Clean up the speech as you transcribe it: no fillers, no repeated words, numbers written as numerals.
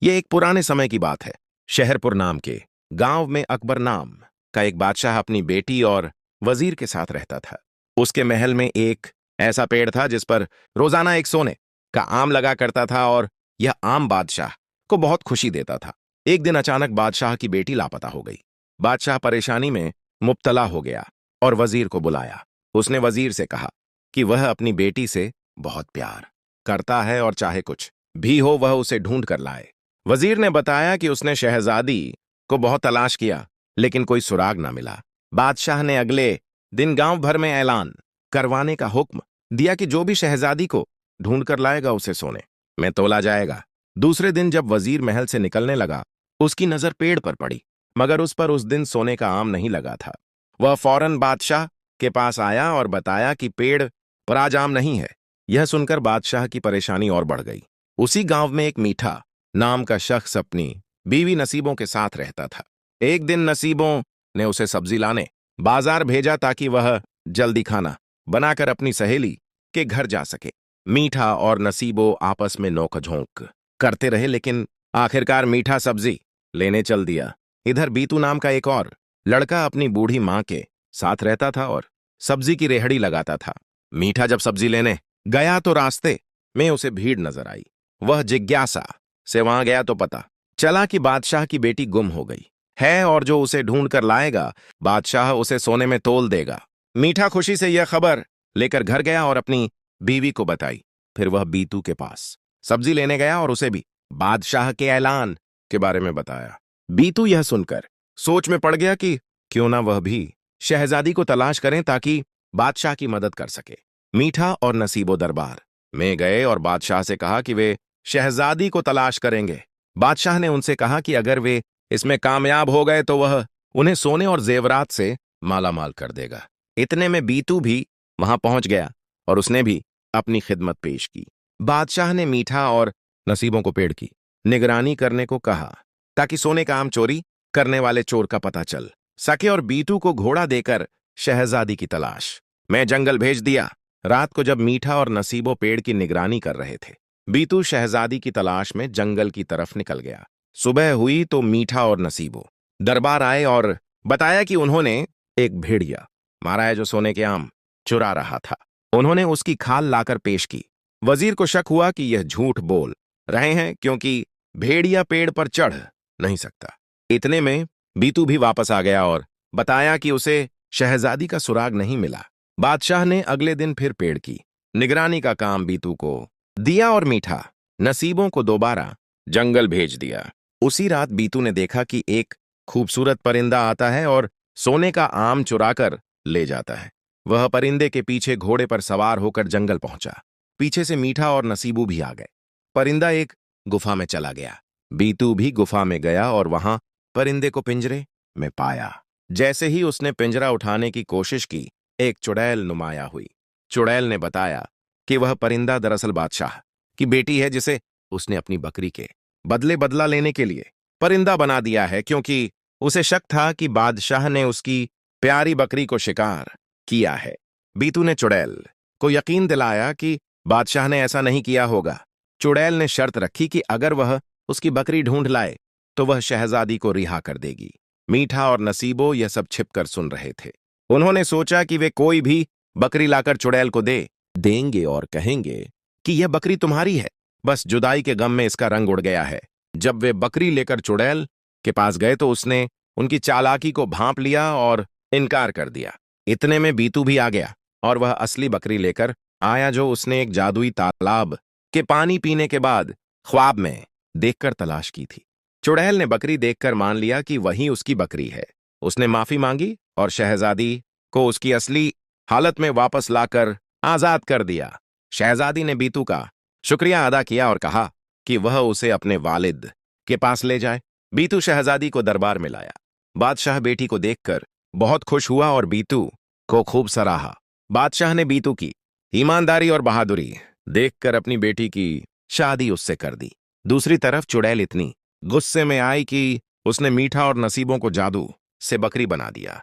ये एक पुराने समय की बात है। शहरपुर नाम के गांव में अकबर नाम का एक बादशाह अपनी बेटी और वजीर के साथ रहता था। उसके महल में एक ऐसा पेड़ था जिस पर रोजाना एक सोने का आम लगा करता था और यह आम बादशाह को बहुत खुशी देता था। एक दिन अचानक बादशाह की बेटी लापता हो गई। बादशाह परेशानी में मुब्तला हो गया और वजीर को बुलाया। उसने वजीर से कहा कि वह अपनी बेटी से बहुत प्यार करता है और चाहे कुछ भी हो वह उसे ढूंढ कर लाए। वजीर ने बताया कि उसने शहजादी को बहुत तलाश किया लेकिन कोई सुराग ना मिला। बादशाह ने अगले दिन गांव भर में ऐलान करवाने का हुक्म दिया कि जो भी शहजादी को ढूंढ कर लाएगा उसे सोने में तोला जाएगा। दूसरे दिन जब वजीर महल से निकलने लगा उसकी नजर पेड़ पर पड़ी, मगर उस पर उस दिन सोने का आम नहीं लगा था। वह फौरन बादशाह के पास आया और बताया कि पेड़ पर आज आम नहीं है। यह सुनकर बादशाह की परेशानी और बढ़ गई। उसी गांव में एक मीठा नाम का शख्स अपनी बीवी नसीबों के साथ रहता था। एक दिन नसीबों ने उसे सब्जी लाने बाजार भेजा ताकि वह जल्दी खाना बनाकर अपनी सहेली के घर जा सके। मीठा और नसीबों आपस में नोकझोंक करते रहे लेकिन आखिरकार मीठा सब्जी लेने चल दिया। इधर बीतू नाम का एक और लड़का अपनी बूढ़ी मां के साथ रहता था और सब्जी की रेहड़ी लगाता था। मीठा जब सब्जी लेने गया तो रास्ते में उसे भीड़ नजर आई। वह जिज्ञासा से वहां गया तो पता चला कि बादशाह की बेटी गुम हो गई है और जो उसे ढूंढ कर लाएगा बादशाह उसे सोने में तोल देगा। मीठा खुशी से यह खबर लेकर घर गया और अपनी बीवी को बताई। फिर वह बीतू के पास सब्जी लेने गया और उसे भी बादशाह के ऐलान के बारे में बताया। बीतू यह सुनकर सोच में पड़ गया कि क्यों ना वह भी शहजादी को तलाश करें ताकि बादशाह की मदद कर सके। मीठा और नसीबो दरबार में गए और बादशाह से कहा कि वे शहजादी को तलाश करेंगे। बादशाह ने उनसे कहा कि अगर वे इसमें कामयाब हो गए तो वह उन्हें सोने और जेवरात से मालामाल कर देगा। इतने में बीतू भी वहां पहुंच गया और उसने भी अपनी खिदमत पेश की। बादशाह ने मीठा और नसीबों को पेड़ की निगरानी करने को कहा ताकि सोने का आम चोरी करने वाले चोर का पता चल सके और बीतू को घोड़ा देकर शहजादी की तलाश में जंगल भेज दिया। रात को जब मीठा और नसीबो पेड़ की निगरानी कर रहे थे बीतू शहजादी की तलाश में जंगल की तरफ निकल गया। सुबह हुई तो मीठा और नसीबो दरबार आए और बताया कि उन्होंने एक भेड़िया मारा है जो सोने के आम चुरा रहा था। उन्होंने उसकी खाल लाकर पेश की। वजीर को शक हुआ कि यह झूठ बोल रहे हैं क्योंकि भेड़िया पेड़ पर चढ़ नहीं सकता। इतने में बीतू भी वापस आ गया और बताया कि उसे शहजादी का सुराग नहीं मिला। बादशाह ने अगले दिन फिर पेड़ की निगरानी का काम बीतू को दिया और मीठा नसीबों को दोबारा जंगल भेज दिया। उसी रात बीतू ने देखा कि एक खूबसूरत परिंदा आता है और सोने का आम चुराकर ले जाता है। वह परिंदे के पीछे घोड़े पर सवार होकर जंगल पहुंचा। पीछे से मीठा और नसीबू भी आ गए। परिंदा एक गुफा में चला गया। बीतू भी गुफा में गया और वहां परिंदे को पिंजरे में पाया। जैसे ही उसने पिंजरा उठाने की कोशिश की एक चुड़ैल नुमाया हुई। चुड़ैल ने बताया कि वह परिंदा दरअसल बादशाह की बेटी है जिसे उसने अपनी बकरी के बदले बदला लेने के लिए परिंदा बना दिया है क्योंकि उसे शक था कि बादशाह ने उसकी प्यारी बकरी को शिकार किया है। बीतू ने चुड़ैल को यकीन दिलाया कि बादशाह ने ऐसा नहीं किया होगा। चुड़ैल ने शर्त रखी कि अगर वह उसकी बकरी ढूंढ लाए तो वह शहजादी को रिहा कर देगी। मीठा और नसीबो यह सब छिपकर सुन रहे थे। उन्होंने सोचा कि वे कोई भी बकरी लाकर चुड़ैल को देंगे और कहेंगे कि यह बकरी तुम्हारी है। बस जुदाई के गम में इसका रंग उड़ गया है। जब वे बकरी लेकर चुड़ैल के पास गए तो उसने उनकी चालाकी को भांप लिया और इनकार कर दिया। इतने में बीतू भी आ गया और वह असली बकरी लेकर आया जो उसने एक जादुई तालाब के पानी पीने के बाद ख्वाब में देखकर तलाश की थी। चुड़ैल ने बकरी देखकर मान लिया कि वही उसकी बकरी है। उसने माफी मांगी और शहजादी को उसकी असली हालत में वापस लाकर आजाद कर दिया। शहजादी ने बीतू का शुक्रिया अदा किया और कहा कि वह उसे अपने वालिद के पास ले जाए। बीतू शहजादी को दरबार में लाया। बादशाह बेटी को देखकर बहुत खुश हुआ और बीतू को खूब सराहा। बादशाह ने बीतू की ईमानदारी और बहादुरी देखकर अपनी बेटी की शादी उससे कर दी। दूसरी तरफ चुड़ैल इतनी गुस्से में आई कि उसने मीठा और नसीबों को जादू से बकरी बना दिया।